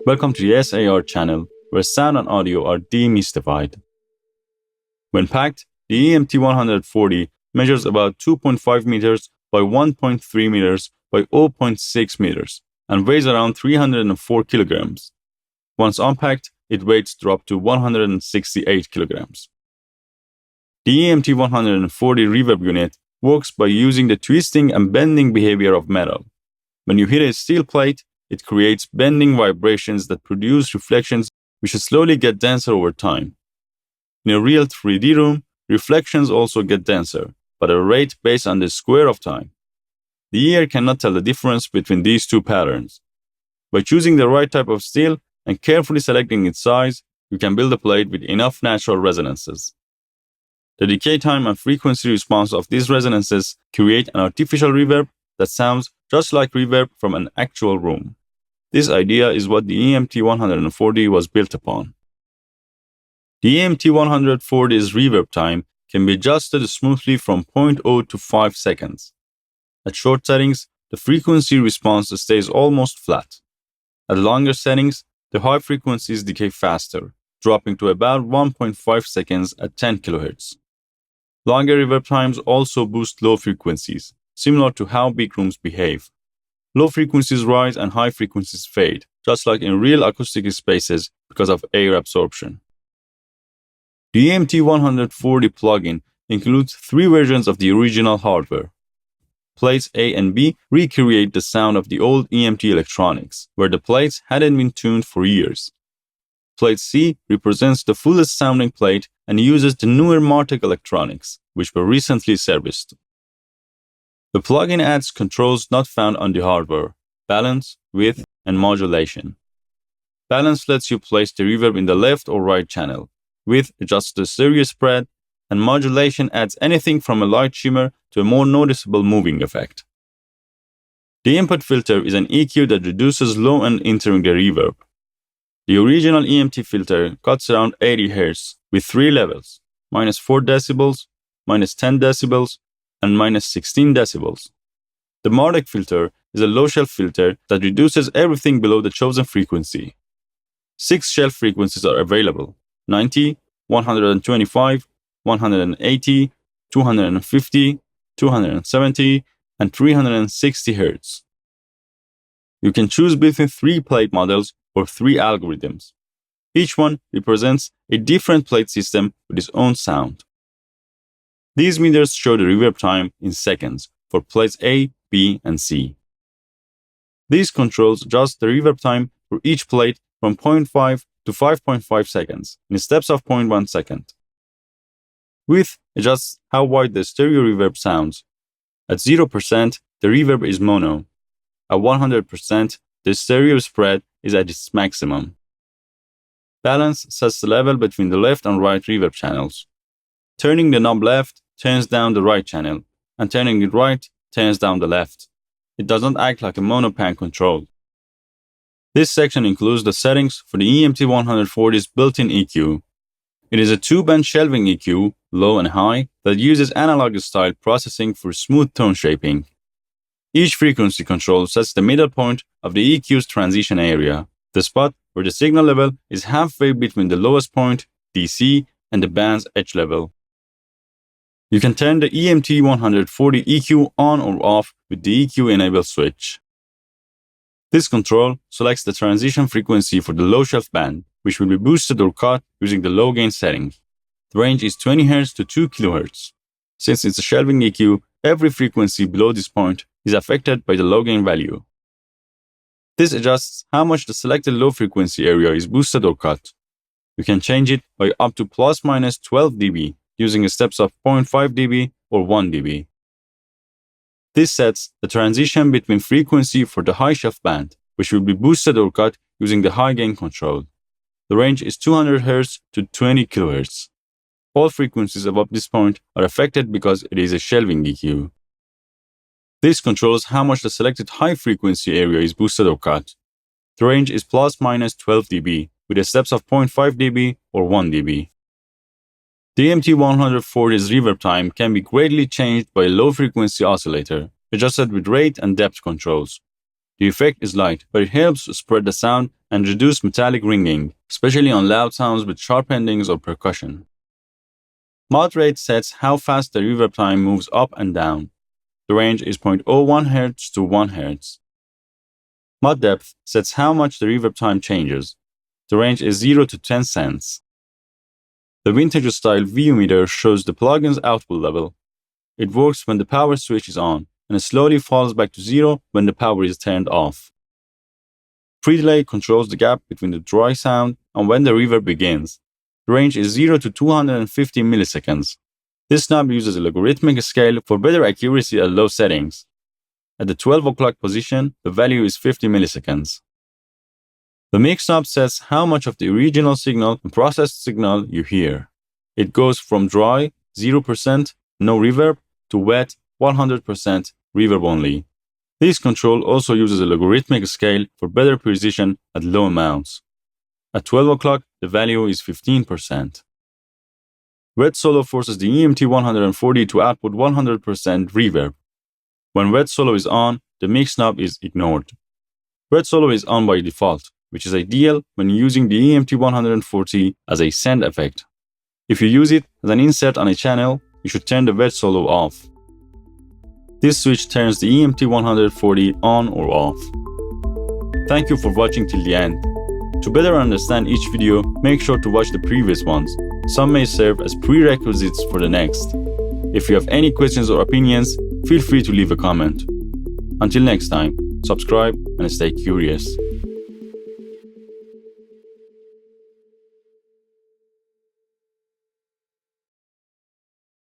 Welcome to the SAR channel, where sound and audio are demystified. When packed, the EMT 140 measures about 2.5 meters by 1.3 meters by 0.6 meters and weighs around 304 kilograms. Once unpacked, its weights drop to 168 kilograms. The EMT 140 reverb unit works by using the twisting and bending behavior of metal. When you hit a steel plate, it creates bending vibrations that produce reflections which slowly get denser over time. In a real 3D room, reflections also get denser, but at a rate based on the square of time. The ear cannot tell the difference between these two patterns. By choosing the right type of steel and carefully selecting its size, you can build a plate with enough natural resonances. The decay time and frequency response of these resonances create an artificial reverb that sounds just like reverb from an actual room. This idea is what the EMT 140 was built upon. The EMT 140's reverb time can be adjusted smoothly from 0.0 to 5 seconds. At short settings, the frequency response stays almost flat. At longer settings, the high frequencies decay faster, dropping to about 1.5 seconds at 10 kHz. Longer reverb times also boost low frequencies, similar to how big rooms behave. Low frequencies rise and high frequencies fade, just like in real acoustic spaces because of air absorption. The EMT 140 plugin includes 3 versions of the original hardware. Plates A and B recreate the sound of the old EMT electronics, where the plates hadn't been tuned for years. Plate C represents the fullest sounding plate and uses the newer Martech electronics, which were recently serviced. The plugin adds controls not found on the hardware: balance, width, and modulation. Balance lets you place the reverb in the left or right channel. Width adjusts the stereo spread, and modulation adds anything from a light shimmer to a more noticeable moving effect. The input filter is an EQ that reduces low end entering the reverb. The original EMT filter cuts around 80 Hz with 3 levels: -4 decibels, -10 decibels, and -16 decibels. The Martech filter is a low shelf filter that reduces everything below the chosen frequency. 6 shelf frequencies are available: 90, 125, 180, 250, 270, and 360 Hz. You can choose between 3 plate models or 3 algorithms. Each one represents a different plate system with its own sound. These meters show the reverb time in seconds for plates A, B, and C. These controls adjust the reverb time for each plate from 0.5 to 5.5 seconds in steps of 0.1 second. Width adjusts how wide the stereo reverb sounds. At 0%, the reverb is mono. At 100%, the stereo spread is at its maximum. Balance sets the level between the left and right reverb channels. Turning the knob left turns down the right channel, and turning it right turns down the left. It does not act like a monopan control. This section includes the settings for the EMT 140's built-in EQ. It is a 2-band shelving EQ, low and high, that uses analog-style processing for smooth tone shaping. Each frequency control sets the middle point of the EQ's transition area, the spot where the signal level is halfway between the lowest point, DC, and the band's edge level. You can turn the EMT 140 EQ on or off with the EQ enable switch. This control selects the transition frequency for the low shelf band, which will be boosted or cut using the low gain setting. The range is 20 Hz to 2 kHz. Since it's a shelving EQ, every frequency below this point is affected by the low gain value. This adjusts how much the selected low frequency area is boosted or cut. You can change it by up to ±12 dB using steps of 0.5 dB or 1 dB. This sets the transition between frequency for the high shelf band, which will be boosted or cut using the high gain control. The range is 200 Hz to 20 kHz. All frequencies above this point are affected because it is a shelving EQ. This controls how much the selected high frequency area is boosted or cut. The range is ±12 dB with the steps of 0.5 dB or 1 dB. The EMT 140's reverb time can be greatly changed by a low-frequency oscillator, adjusted with rate and depth controls. The effect is light, but it helps spread the sound and reduce metallic ringing, especially on loud sounds with sharp endings or percussion. Moderate sets how fast the reverb time moves up and down. The range is 0.01 Hz to 1 Hz. Mod depth sets how much the reverb time changes. The range is 0 to 10 cents. The vintage style VU meter shows the plugin's output level. It works when the power switch is on, and it slowly falls back to 0 when the power is turned off. Predelay controls the gap between the dry sound and when the reverb begins. The range is 0 to 250 milliseconds. This knob uses a logarithmic scale for better accuracy at low settings. At the 12 o'clock position, the value is 50 milliseconds. The mix knob sets how much of the original signal and processed signal you hear. It goes from dry, 0%, no reverb, to wet, 100%, reverb only. This control also uses a logarithmic scale for better precision at low amounts. At 12 o'clock, the value is 15%. Wet solo forces the EMT 140 to output 100% reverb. When wet solo is on, the mix knob is ignored. Wet solo is on by default, which is ideal when using the EMT 140 as a send effect. If you use it as an insert on a channel, you should turn the wet solo off. This switch turns the EMT 140 on or off. Thank you for watching till the end. To better understand each video, make sure to watch the previous ones. Some may serve as prerequisites for the next. If you have any questions or opinions, feel free to leave a comment. Until next time, subscribe and stay curious.